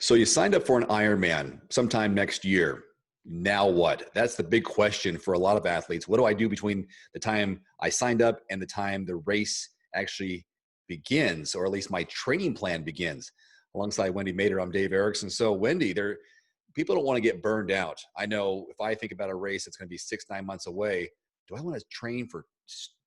So you signed up for an Ironman sometime next year. Now what? That's the big question for a lot of athletes. What do I do between the time I signed up and the time the race actually begins, or at least my training plan begins? Alongside Wendy Mader, I'm Dave Erickson. So Wendy, people don't want to get burned out. I know if I think about a race that's going to be 6, 9 months away, do I want to train for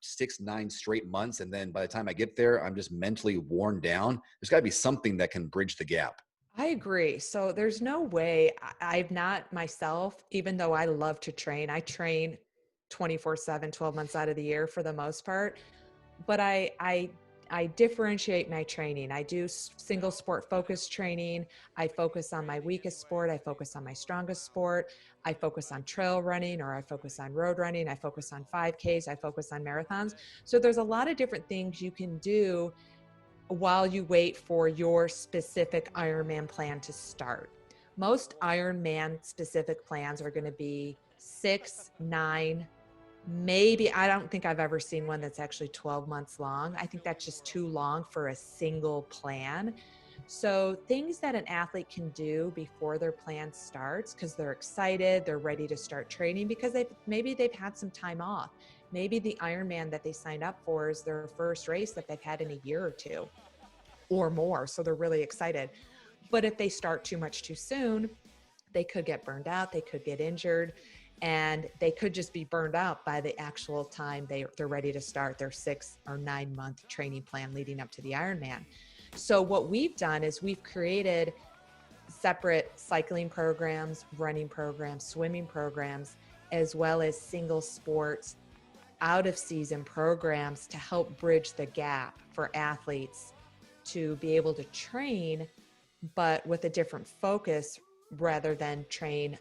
6, 9 straight months? And then by the time I get there, I'm just mentally worn down. There's got to be something that can bridge the gap. I agree. So there's no way I've not myself, even though I love to train, I train 24/7, 12 months out of the year for the most part. But I differentiate my training. I do single sport focused training. I focus on my weakest sport. I focus on my strongest sport. I focus on trail running, or I focus on road running. I focus on 5Ks. I focus on marathons. So there's a lot of different things you can do while you wait for your specific Ironman plan to start. Most Ironman specific plans are going to be 6, 9, maybe. I don't think I've ever seen one that's actually 12 months long. I think that's just too long for a single plan. So things that an athlete can do before their plan starts, because they're excited, they're ready to start training, because maybe they've had some time off. Maybe the Ironman that they signed up for is their first race that they've had in a year or two or more. So they're really excited. But if they start too much too soon, they could get burned out, they could get injured, and they could just be burned out by the actual time they're ready to start their 6 or 9 month training plan leading up to the Ironman. So what we've done is we've created separate cycling programs, running programs, swimming programs, as well as single sports out of season programs to help bridge the gap for athletes to be able to train, but with a different focus rather than train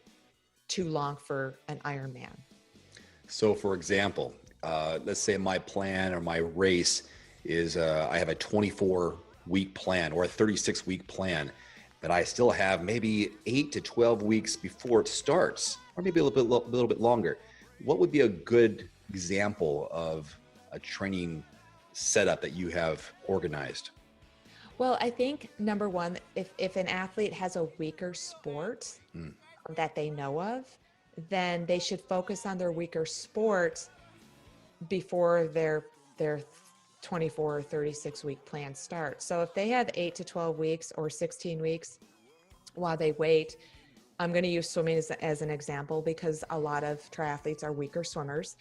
too long for an Ironman. So for example, let's say my plan or my race is I have a 24-week plan or a 36-week plan, but I still have maybe 8 to 12 weeks before it starts, or maybe a little bit longer. What would be a good example of a training setup that you have organized? Well, I think number one, if an athlete has a weaker sport that they know of, then they should focus on their weaker sport before their 24 or 36-week plan starts. So if they have 8 to 12 weeks or 16 weeks while they wait, I'm going to use swimming as an example because a lot of triathletes are weaker swimmers.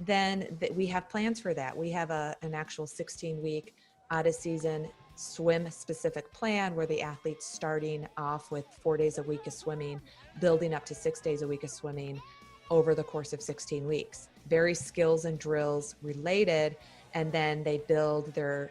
Then we have plans for that. We have an actual 16-week out of season swim specific plan where the athlete's starting off with 4 days a week of swimming, building up to 6 days a week of swimming over the course of 16 weeks. Very skills and drills related, and then they build their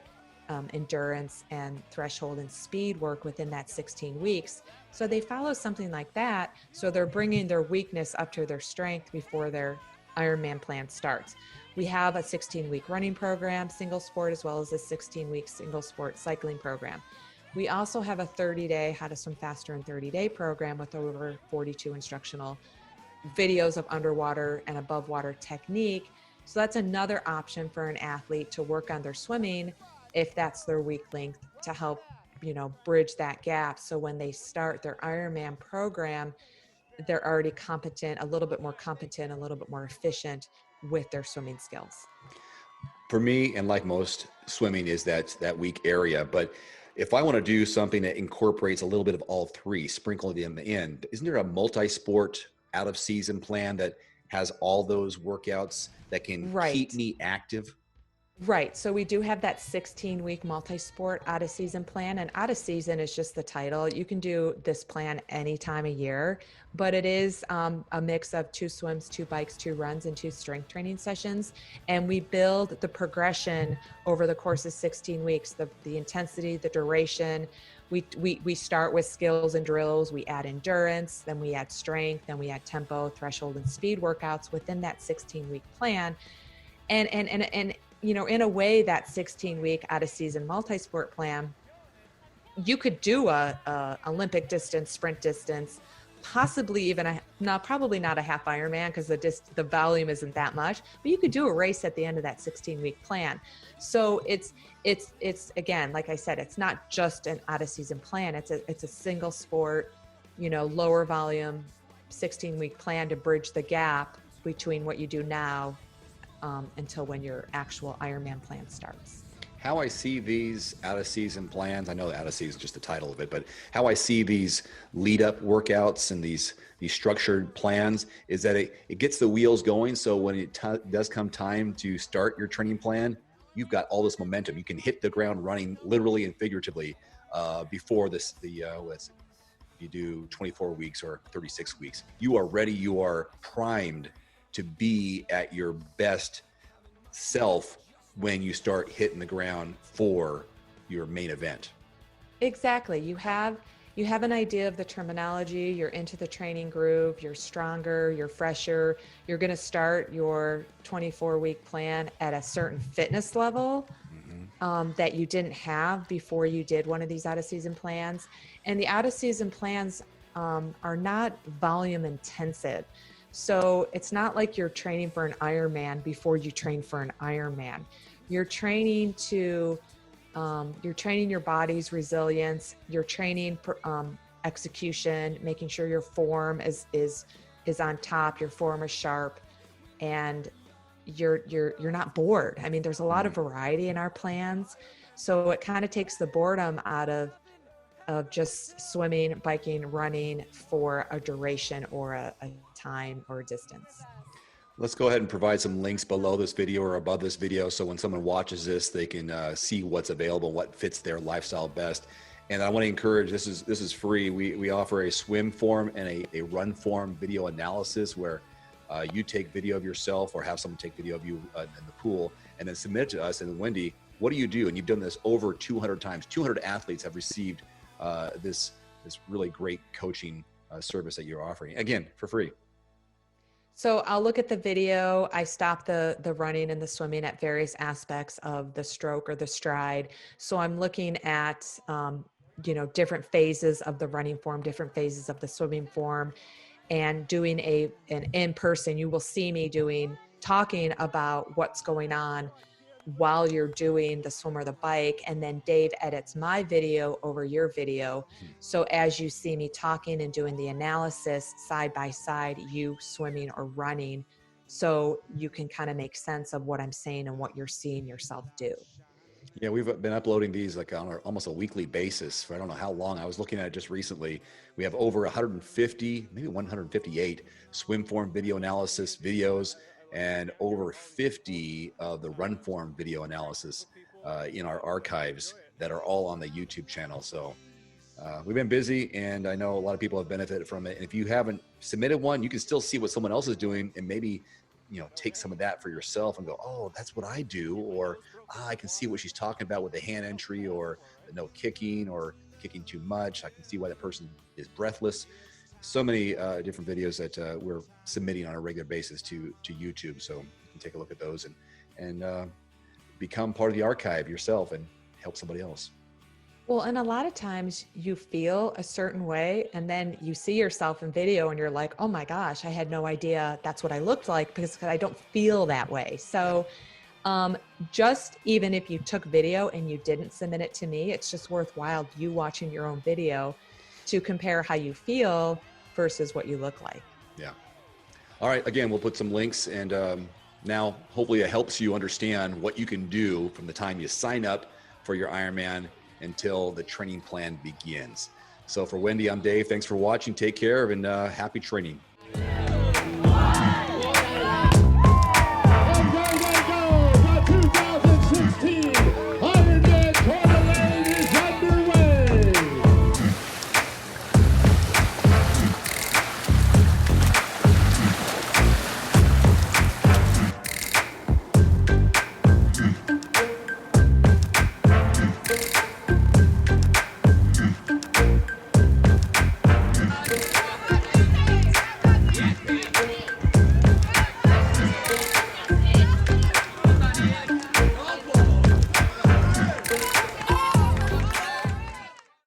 endurance and threshold and speed work within that 16 weeks. So they follow something like that. So they're bringing their weakness up to their strength before their Ironman plan starts. We have a 16-week running program, single sport, as well as a 16-week single sport cycling program. We also have a 30-day How to Swim Faster in 30-day program with over 42 instructional videos of underwater and above water technique. So that's another option for an athlete to work on their swimming if that's their weak link, to help, bridge that gap. So when they start their Ironman program, they're already competent, a little bit more competent, a little bit more efficient with their swimming skills. For me, and like most, swimming is that weak area. But if I want to do something that incorporates a little bit of all three, sprinkle them in, isn't there a multi-sport out of season plan that has all those workouts that can keep Right. me active? Right. So we do have that 16-week multi-sport out of season plan, and out of season is just the title. You can do this plan any time of year, but it is a mix of 2 swims, 2 bikes, 2 runs, and 2 strength training sessions. And we build the progression over the course of 16 weeks, the intensity, the duration. We start with skills and drills, we add endurance, then we add strength, then we add tempo, threshold, and speed workouts within that 16-week plan. And in a way, that 16-week out of season multi-sport plan, you could do a Olympic distance, sprint distance, possibly even probably not a half Ironman because the volume isn't that much, but you could do a race at the end of that 16-week plan. So it's again, like I said, it's not just an out of season plan. It's a single sport, lower volume, 16-week plan to bridge the gap between what you do now until when your actual Ironman plan starts. How I see these out of season plans, I know out of season is just the title of it, but how I see these lead up workouts and these structured plans is that it gets the wheels going. So when it does come time to start your training plan, you've got all this momentum. You can hit the ground running literally and figuratively before you do 24 weeks or 36 weeks. You are ready. You are primed to be at your best self when you start hitting the ground for your main event. Exactly. You have an idea of the terminology, you're into the training groove, you're stronger, you're fresher, you're going to start your 24-week plan at a certain fitness level that you didn't have before you did one of these out-of-season plans. And the out-of-season plans are not volume intensive. So it's not like you're training for an Ironman before you train for an Ironman. You're training you're training your body's resilience. You're training execution, making sure your form is on top, your form is sharp, and you're not bored. I mean, there's a lot of variety in our plans, so it kind of takes the boredom out of just swimming, biking, running for a duration or a time or a distance. Let's go ahead and provide some links below this video or above this video, so when someone watches this, they can see what's available, what fits their lifestyle best. And I want to encourage, this is free. We offer a swim form and a run form video analysis where you take video of yourself or have someone take video of you in the pool and then submit it to us. And Wendy, what do you do? And you've done this over 200 times. 200 athletes have received this really great coaching service that you're offering, again, for free. So I'll look at the video. I stop the running and the swimming at various aspects of the stroke or the stride. So I'm looking at, different phases of the running form, different phases of the swimming form, and doing an in-person. You will see me talking about what's going on while you're doing the swim or the bike, and then Dave edits my video over your video. So as you see me talking and doing the analysis side by side, you swimming or running, so you can kind of make sense of what I'm saying and what you're seeing yourself do. Yeah, we've been uploading these like on almost a weekly basis for I don't know how long. I was looking at it just recently. We have over 150, maybe 158 swim form video analysis videos, and over 50 of the run form video analysis in our archives that are all on the YouTube channel. So we've been busy, and I know a lot of people have benefited from it. And if you haven't submitted one, you can still see what someone else is doing and maybe, take some of that for yourself and go, oh, that's what I do. Or I can see what she's talking about with the hand entry or the no kicking or kicking too much. I can see why that person is breathless. So many different videos that we're submitting on a regular basis to YouTube. So you can take a look at those and become part of the archive yourself and help somebody else. Well, and a lot of times you feel a certain way and then you see yourself in video and you're like, oh my gosh, I had no idea that's what I looked like because I don't feel that way. So just even if you took video and you didn't submit it to me, it's just worthwhile you watching your own video to compare how you feel versus what you look like. Yeah. All right. Again, we'll put some links, and now hopefully it helps you understand what you can do from the time you sign up for your Ironman until the training plan begins. So for Wendy, I'm Dave. Thanks for watching. Take care, and happy training.